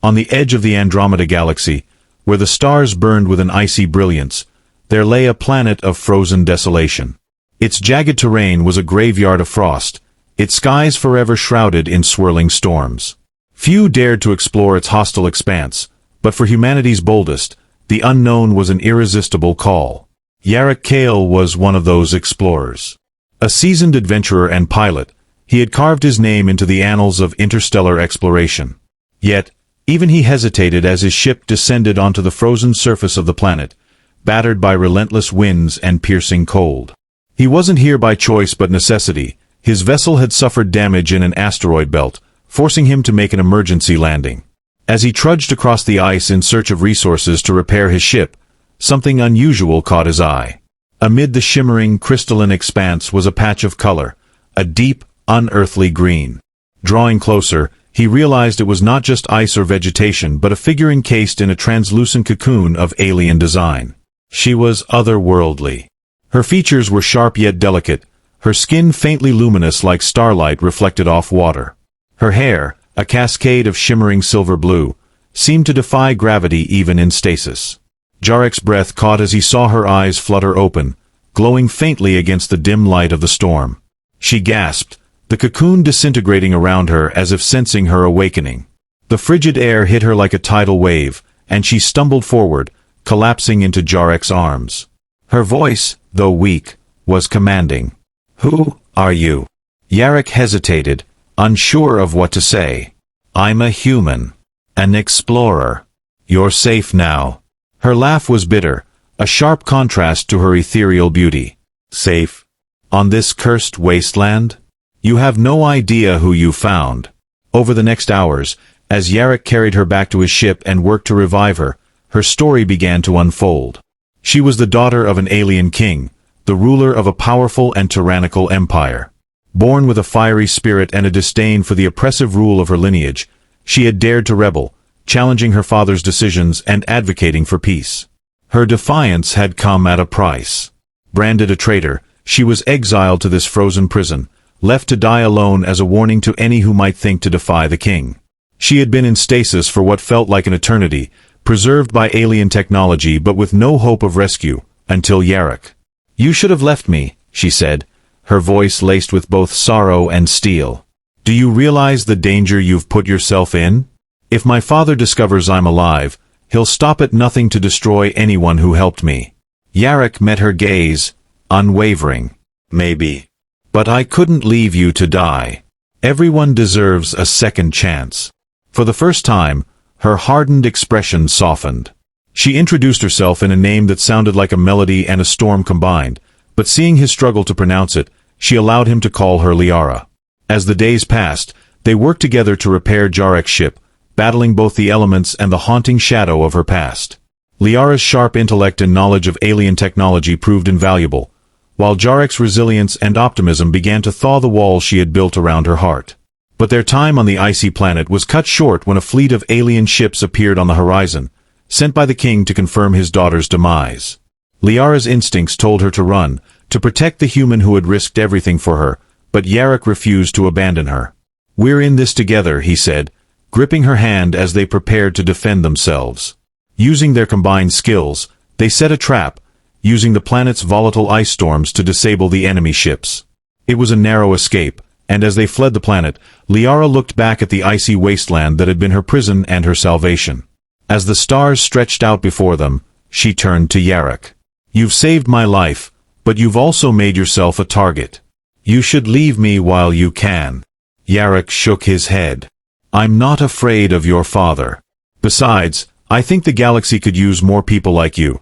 On the edge of the Andromeda galaxy, where the stars burned with an icy brilliance, there lay a planet of frozen desolation. Its jagged terrain was a graveyard of frost, its skies forever shrouded in swirling storms. Few dared to explore its hostile expanse, but for humanity's boldest, the unknown was an irresistible call. Jarek Kael was one of those explorers. A seasoned adventurer and pilot, he had carved his name into the annals of interstellar exploration. Yet, even he hesitated as his ship descended onto the frozen surface of the planet, battered by relentless winds and piercing cold. He wasn't here by choice but necessity. His vessel had suffered damage in an asteroid belt, forcing him to make an emergency landing. As he trudged across the ice in search of resources to repair his ship, something unusual caught his eye. Amid the shimmering, crystalline expanse was a patch of color, a deep, unearthly green. Drawing closer, he realized it was not just ice or vegetation but a figure encased in a translucent cocoon of alien design. She was otherworldly. Her features were sharp yet delicate, her skin faintly luminous like starlight reflected off water. Her hair, a cascade of shimmering silver blue, seemed to defy gravity even in stasis. Jarek's breath caught as he saw her eyes flutter open, glowing faintly against the dim light of the storm. She gasped, the cocoon disintegrating around her as if sensing her awakening. The frigid air hit her like a tidal wave, and she stumbled forward, collapsing into Jarek's arms. Her voice, though weak, was commanding. "Who are you?" Jarek hesitated, unsure of what to say. "I'm a human. An explorer. You're safe now." Her laugh was bitter, a sharp contrast to her ethereal beauty. "Safe? On this cursed wasteland? You have no idea who you found." Over the next hours, as Jarek carried her back to his ship and worked to revive her, her story began to unfold. She was the daughter of an alien king, the ruler of a powerful and tyrannical empire. Born with a fiery spirit and a disdain for the oppressive rule of her lineage, she had dared to rebel, challenging her father's decisions and advocating for peace. Her defiance had come at a price. Branded a traitor, she was exiled to this frozen prison, left to die alone as a warning to any who might think to defy the king. She had been in stasis for what felt like an eternity, preserved by alien technology but with no hope of rescue, until Jarek. "You should have left me," she said, her voice laced with both sorrow and steel. "Do you realize the danger you've put yourself in? If my father discovers I'm alive, he'll stop at nothing to destroy anyone who helped me." Jarek met her gaze, unwavering. "Maybe. But I couldn't leave you to die. Everyone deserves a second chance." For the first time, her hardened expression softened. She introduced herself in a name that sounded like a melody and a storm combined, but seeing his struggle to pronounce it, she allowed him to call her Lyara. As the days passed, they worked together to repair Jarek's ship, battling both the elements and the haunting shadow of her past. Lyara's sharp intellect and knowledge of alien technology proved invaluable, while Jarek's resilience and optimism began to thaw the walls she had built around her heart. But their time on the icy planet was cut short when a fleet of alien ships appeared on the horizon, sent by the king to confirm his daughter's demise. Lyara's instincts told her to run, to protect the human who had risked everything for her, but Jarek refused to abandon her. "We're in this together," he said, gripping her hand as they prepared to defend themselves. Using their combined skills, they set a trap, using the planet's volatile ice storms to disable the enemy ships. It was a narrow escape, and as they fled the planet, Lyara looked back at the icy wasteland that had been her prison and her salvation. As the stars stretched out before them, she turned to Jarek. "You've saved my life, but you've also made yourself a target. You should leave me while you can." Jarek shook his head. "I'm not afraid of your father. Besides, I think the galaxy could use more people like you.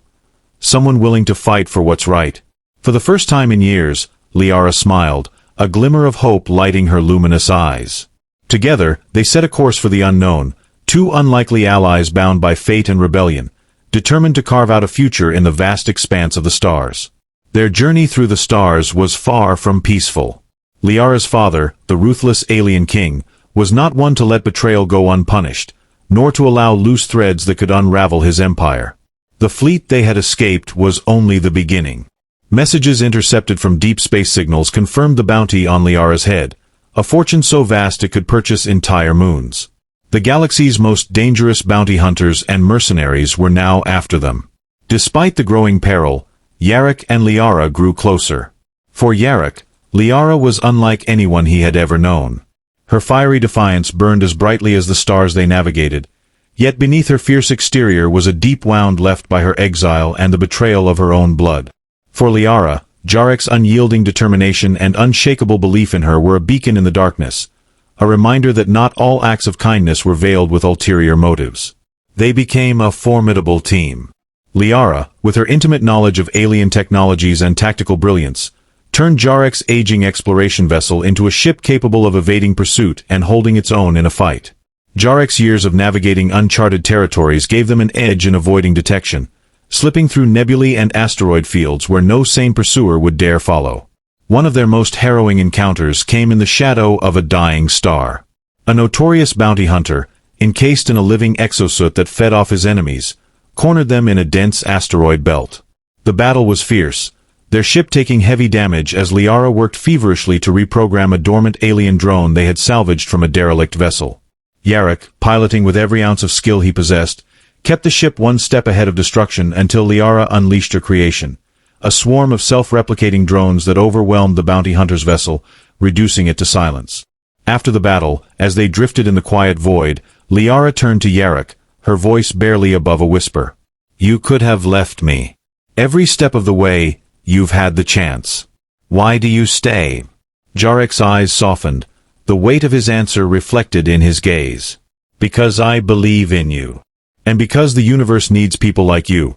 Someone willing to fight for what's right." For the first time in years, Lyara smiled, a glimmer of hope lighting her luminous eyes. Together, they set a course for the unknown, two unlikely allies bound by fate and rebellion, determined to carve out a future in the vast expanse of the stars. Their journey through the stars was far from peaceful. Lyara's father, the ruthless alien king, was not one to let betrayal go unpunished, nor to allow loose threads that could unravel his empire. The fleet they had escaped was only the beginning. Messages intercepted from deep space signals confirmed the bounty on Lyara's head, a fortune so vast it could purchase entire moons. The galaxy's most dangerous bounty hunters and mercenaries were now after them. Despite the growing peril, Jarek and Lyara grew closer. For Jarek, Lyara was unlike anyone he had ever known. Her fiery defiance burned as brightly as the stars they navigated, yet beneath her fierce exterior was a deep wound left by her exile and the betrayal of her own blood. For Lyara, Jarek's unyielding determination and unshakable belief in her were a beacon in the darkness, a reminder that not all acts of kindness were veiled with ulterior motives. They became a formidable team. Lyara, with her intimate knowledge of alien technologies and tactical brilliance, turned Jarek's aging exploration vessel into a ship capable of evading pursuit and holding its own in a fight. Jarek's years of navigating uncharted territories gave them an edge in avoiding detection, slipping through nebulae and asteroid fields where no sane pursuer would dare follow. One of their most harrowing encounters came in the shadow of a dying star. A notorious bounty hunter, encased in a living exosuit that fed off his enemies, cornered them in a dense asteroid belt. The battle was fierce, their ship taking heavy damage as Lyara worked feverishly to reprogram a dormant alien drone they had salvaged from a derelict vessel. Jarek, piloting with every ounce of skill he possessed, kept the ship one step ahead of destruction until Lyara unleashed her creation, a swarm of self-replicating drones that overwhelmed the bounty hunter's vessel, reducing it to silence. After the battle, as they drifted in the quiet void, Lyara turned to Jarek, her voice barely above a whisper. "You could have left me. Every step of the way, you've had the chance. Why do you stay?" Jarek's eyes softened, the weight of his answer reflected in his gaze. "Because I believe in you. And because the universe needs people like you.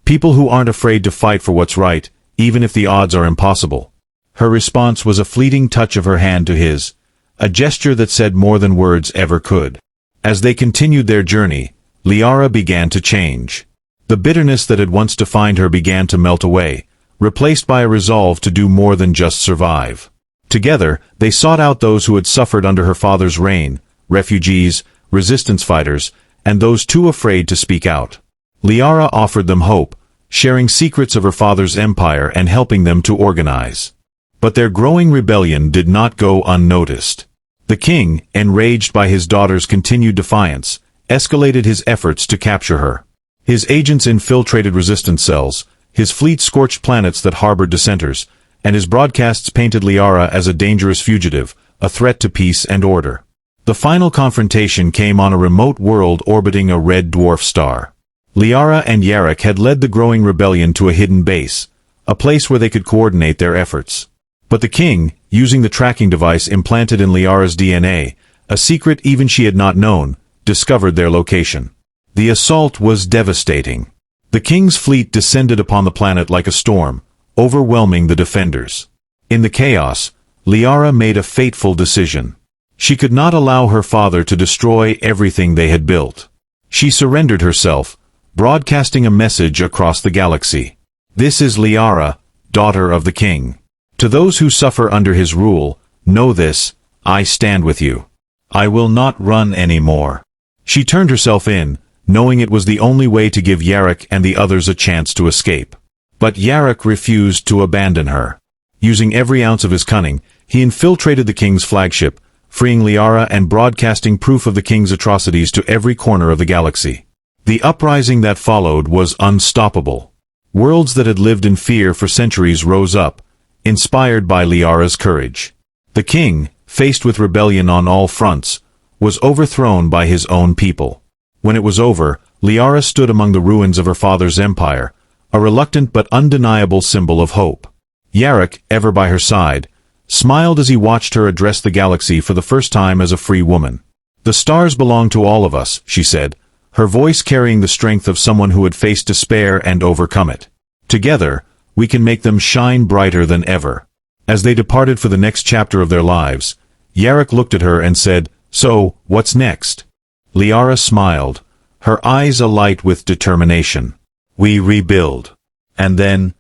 People who aren't afraid to fight for what's right, even if the odds are impossible." Her response was a fleeting touch of her hand to his, a gesture that said more than words ever could. As they continued their journey, Lyara began to change. The bitterness that had once defined her began to melt away, replaced by a resolve to do more than just survive. Together, they sought out those who had suffered under her father's reign, refugees, resistance fighters, and those too afraid to speak out. Lyara offered them hope, sharing secrets of her father's empire and helping them to organize. But their growing rebellion did not go unnoticed. The king, enraged by his daughter's continued defiance, escalated his efforts to capture her. His agents infiltrated resistance cells, his fleet scorched planets that harbored dissenters, and his broadcasts painted Lyara as a dangerous fugitive, a threat to peace and order. The final confrontation came on a remote world orbiting a red dwarf star. Lyara and Jarek had led the growing rebellion to a hidden base, a place where they could coordinate their efforts. But the king, using the tracking device implanted in Lyara's DNA, a secret even she had not known, discovered their location. The assault was devastating. The king's fleet descended upon the planet like a storm, overwhelming the defenders. In the chaos, Lyara made a fateful decision. She could not allow her father to destroy everything they had built. She surrendered herself, broadcasting a message across the galaxy. "This is Lyara, daughter of the king. To those who suffer under his rule, know this, I stand with you. I will not run anymore." She turned herself in, knowing it was the only way to give Jarek and the others a chance to escape. But Jarek refused to abandon her. Using every ounce of his cunning, he infiltrated the king's flagship, freeing Lyara and broadcasting proof of the king's atrocities to every corner of the galaxy. The uprising that followed was unstoppable. Worlds that had lived in fear for centuries rose up, inspired by Lyara's courage. The king, faced with rebellion on all fronts, was overthrown by his own people. When it was over, Lyara stood among the ruins of her father's empire, a reluctant but undeniable symbol of hope. Jarek, ever by her side, smiled as he watched her address the galaxy for the first time as a free woman. "The stars belong to all of us," she said, her voice carrying the strength of someone who had faced despair and overcome it. "Together, we can make them shine brighter than ever." As they departed for the next chapter of their lives, Jarek looked at her and said, "So, what's next?" Lyara smiled, her eyes alight with determination. "We rebuild. And then,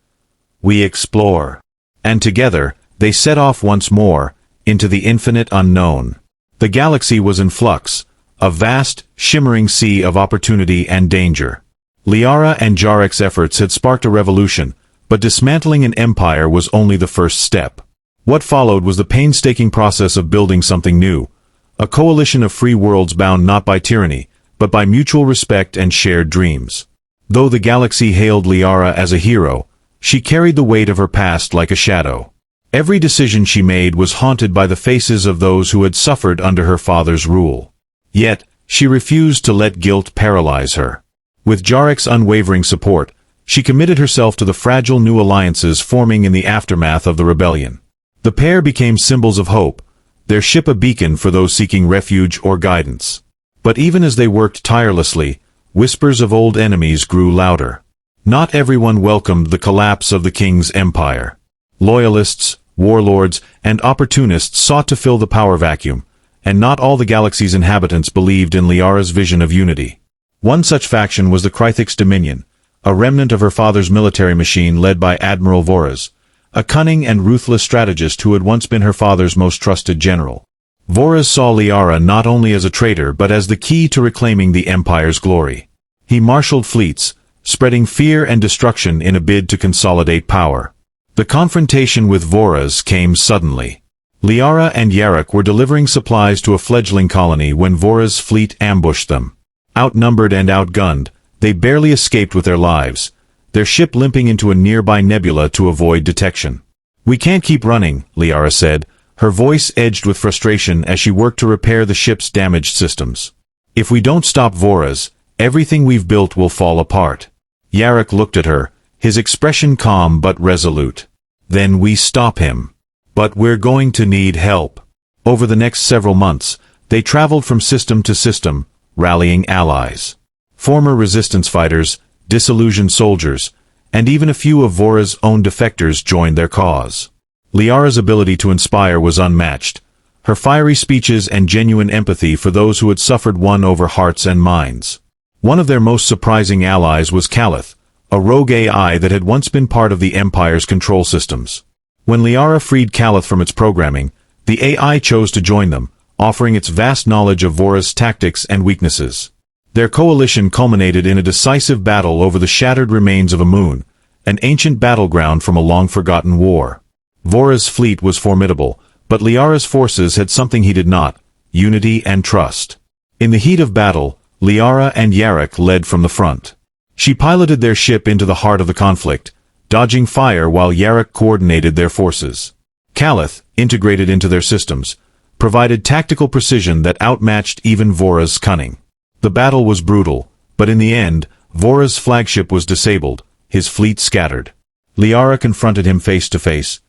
we explore." And together, they set off once more, into the infinite unknown. The galaxy was in flux, a vast, shimmering sea of opportunity and danger. Lyara and Jarek's efforts had sparked a revolution, but dismantling an empire was only the first step. What followed was the painstaking process of building something new, a coalition of free worlds bound not by tyranny, but by mutual respect and shared dreams. Though the galaxy hailed Lyara as a hero, she carried the weight of her past like a shadow. Every decision she made was haunted by the faces of those who had suffered under her father's rule. Yet, she refused to let guilt paralyze her. With Jarek's unwavering support, she committed herself to the fragile new alliances forming in the aftermath of the rebellion. The pair became symbols of hope, their ship a beacon for those seeking refuge or guidance. But even as they worked tirelessly, whispers of old enemies grew louder. Not everyone welcomed the collapse of the king's empire. Loyalists, warlords, and opportunists sought to fill the power vacuum, and not all the galaxy's inhabitants believed in Lyara's vision of unity. One such faction was the Krythix Dominion, a remnant of her father's military machine led by Admiral Voraz, a cunning and ruthless strategist who had once been her father's most trusted general. Voraz saw Lyara not only as a traitor but as the key to reclaiming the Empire's glory. He marshaled fleets, spreading fear and destruction in a bid to consolidate power. The confrontation with Voraz came suddenly. Lyara and Jarek were delivering supplies to a fledgling colony when Voraz's fleet ambushed them. Outnumbered and outgunned, they barely escaped with their lives, their ship limping into a nearby nebula to avoid detection. "We can't keep running," Lyara said, her voice edged with frustration as she worked to repair the ship's damaged systems. "If we don't stop Voraz, everything we've built will fall apart." Jarek looked at her, his expression calm but resolute. "Then we stop him. But we're going to need help." Over the next several months, they traveled from system to system, rallying allies. Former resistance fighters, disillusioned soldiers, and even a few of Voraz's own defectors joined their cause. Lyara's ability to inspire was unmatched. Her fiery speeches and genuine empathy for those who had suffered won over hearts and minds. One of their most surprising allies was Calith, a rogue AI that had once been part of the Empire's control systems. When Lyara freed Calith from its programming, the AI chose to join them, offering its vast knowledge of Voraz's tactics and weaknesses. Their coalition culminated in a decisive battle over the shattered remains of a moon, an ancient battleground from a long-forgotten war. Voraz's fleet was formidable, but Lyara's forces had something he did not: unity and trust. In the heat of battle, Lyara and Jarek led from the front. She piloted their ship into the heart of the conflict, dodging fire while Jarek coordinated their forces. Calith, integrated into their systems, provided tactical precision that outmatched even Voraz's cunning. The battle was brutal, but in the end, Voraz's flagship was disabled, his fleet scattered. Lyara confronted him face to face,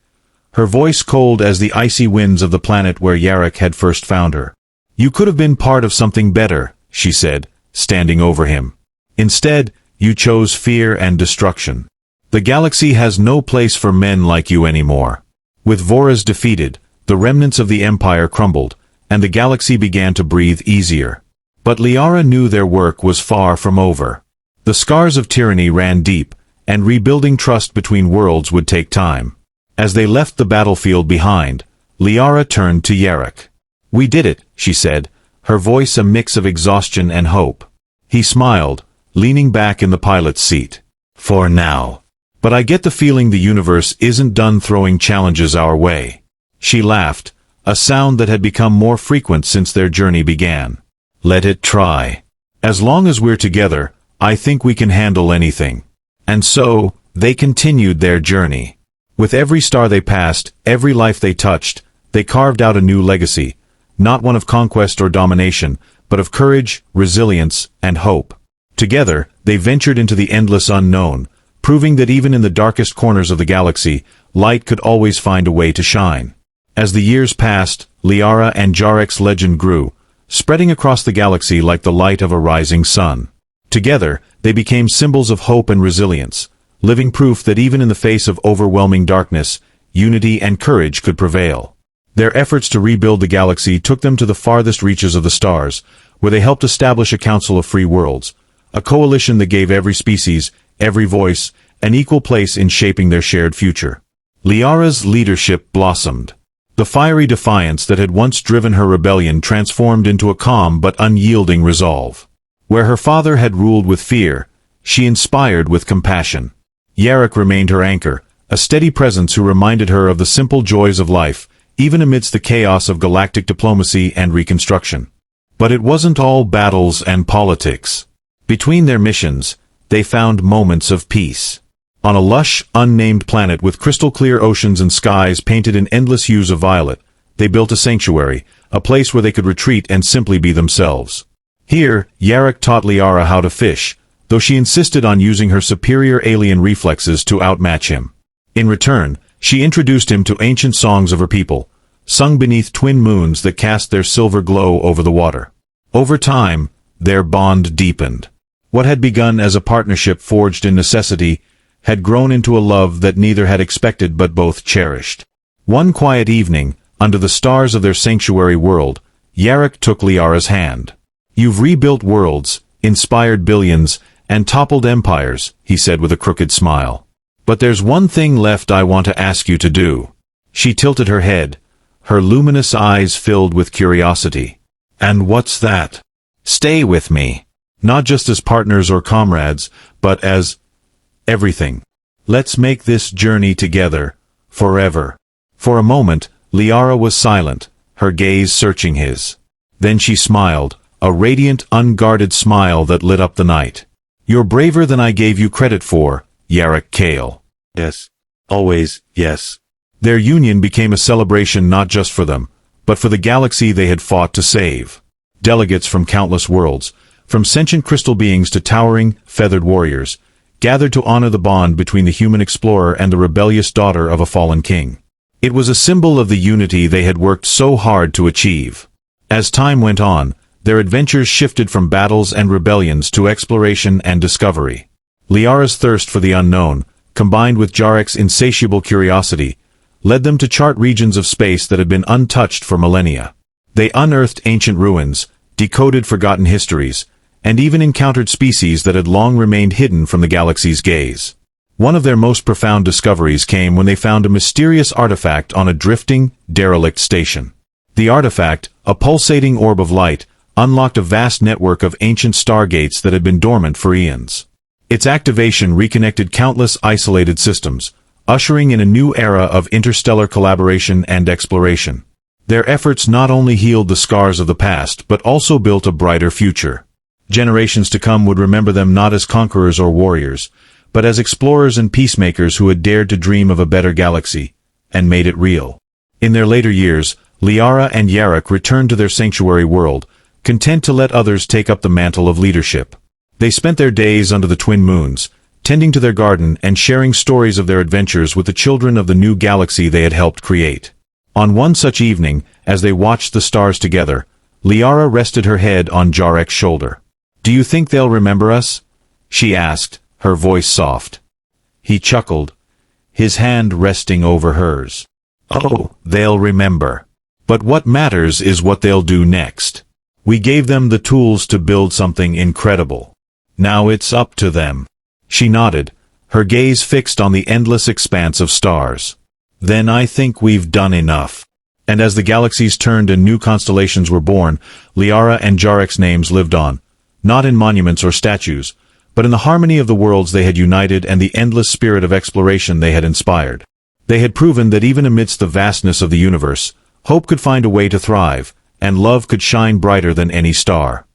her voice cold as the icy winds of the planet where Jarek had first found her. "You could have been part of something better," she said, standing over him. "Instead, you chose fear and destruction. The galaxy has no place for men like you anymore." With Voraz defeated, the remnants of the Empire crumbled, and the galaxy began to breathe easier. But Lyara knew their work was far from over. The scars of tyranny ran deep, and rebuilding trust between worlds would take time. As they left the battlefield behind, Lyara turned to Jarek. "We did it," she said, her voice a mix of exhaustion and hope. He smiled, leaning back in the pilot's seat. "For now. But I get the feeling the universe isn't done throwing challenges our way." She laughed, a sound that had become more frequent since their journey began. "Let it try. As long as we're together, I think we can handle anything." And so, they continued their journey. With every star they passed, every life they touched, they carved out a new legacy, not one of conquest or domination, but of courage, resilience, and hope. Together, they ventured into the endless unknown, proving that even in the darkest corners of the galaxy, light could always find a way to shine. As the years passed, Lyara and Jarek's legend grew, spreading across the galaxy like the light of a rising sun. Together, they became symbols of hope and resilience, living proof that even in the face of overwhelming darkness, unity and courage could prevail. Their efforts to rebuild the galaxy took them to the farthest reaches of the stars, where they helped establish a council of free worlds, a coalition that gave every species, every voice, an equal place in shaping their shared future. Lyara's leadership blossomed. The fiery defiance that had once driven her rebellion transformed into a calm but unyielding resolve. Where her father had ruled with fear, she inspired with compassion. Jarek remained her anchor, a steady presence who reminded her of the simple joys of life, even amidst the chaos of galactic diplomacy and reconstruction. But it wasn't all battles and politics. Between their missions, they found moments of peace. On a lush, unnamed planet with crystal-clear oceans and skies painted in endless hues of violet, they built a sanctuary, a place where they could retreat and simply be themselves. Here, Jarek taught Lyara how to fish, though she insisted on using her superior alien reflexes to outmatch him. In return, she introduced him to ancient songs of her people, sung beneath twin moons that cast their silver glow over the water. Over time, their bond deepened. What had begun as a partnership forged in necessity had grown into a love that neither had expected but both cherished. One quiet evening, under the stars of their sanctuary world, Jarek took Lyara's hand. "You've rebuilt worlds, inspired billions, and toppled empires," he said with a crooked smile. "But there's one thing left I want to ask you to do." She tilted her head, her luminous eyes filled with curiosity. "And what's that?" "Stay with me. Not just as partners or comrades, but as everything. Let's make this journey together, forever." For a moment, Lyara was silent, her gaze searching his. Then she smiled, a radiant, unguarded smile that lit up the night. "You're braver than I gave you credit for, Jarek Kael." "Yes. Always, yes." Their union became a celebration not just for them, but for the galaxy they had fought to save. Delegates from countless worlds, from sentient crystal beings to towering, feathered warriors, gathered to honor the bond between the human explorer and the rebellious daughter of a fallen king. It was a symbol of the unity they had worked so hard to achieve. As time went on, their adventures shifted from battles and rebellions to exploration and discovery. Lyara's thirst for the unknown, combined with Jarek's insatiable curiosity, led them to chart regions of space that had been untouched for millennia. They unearthed ancient ruins, decoded forgotten histories, and even encountered species that had long remained hidden from the galaxy's gaze. One of their most profound discoveries came when they found a mysterious artifact on a drifting, derelict station. The artifact, a pulsating orb of light, unlocked a vast network of ancient stargates that had been dormant for eons. Its activation reconnected countless isolated systems, ushering in a new era of interstellar collaboration and exploration. Their efforts not only healed the scars of the past but also built a brighter future. Generations to come would remember them not as conquerors or warriors, but as explorers and peacemakers who had dared to dream of a better galaxy, and made it real. In their later years, Lyara and Jarek returned to their sanctuary world, content to let others take up the mantle of leadership. They spent their days under the twin moons, tending to their garden and sharing stories of their adventures with the children of the new galaxy they had helped create. On one such evening, as they watched the stars together, Lyara rested her head on Jarek's shoulder. "Do you think they'll remember us?" she asked, her voice soft. He chuckled, his hand resting over hers. "Oh, they'll remember. But what matters is what they'll do next. We gave them the tools to build something incredible. Now it's up to them." She nodded, her gaze fixed on the endless expanse of stars. "Then I think we've done enough." And as the galaxies turned and new constellations were born, Lyara and Jarek's names lived on, not in monuments or statues, but in the harmony of the worlds they had united and the endless spirit of exploration they had inspired. They had proven that even amidst the vastness of the universe, hope could find a way to thrive, and love could shine brighter than any star.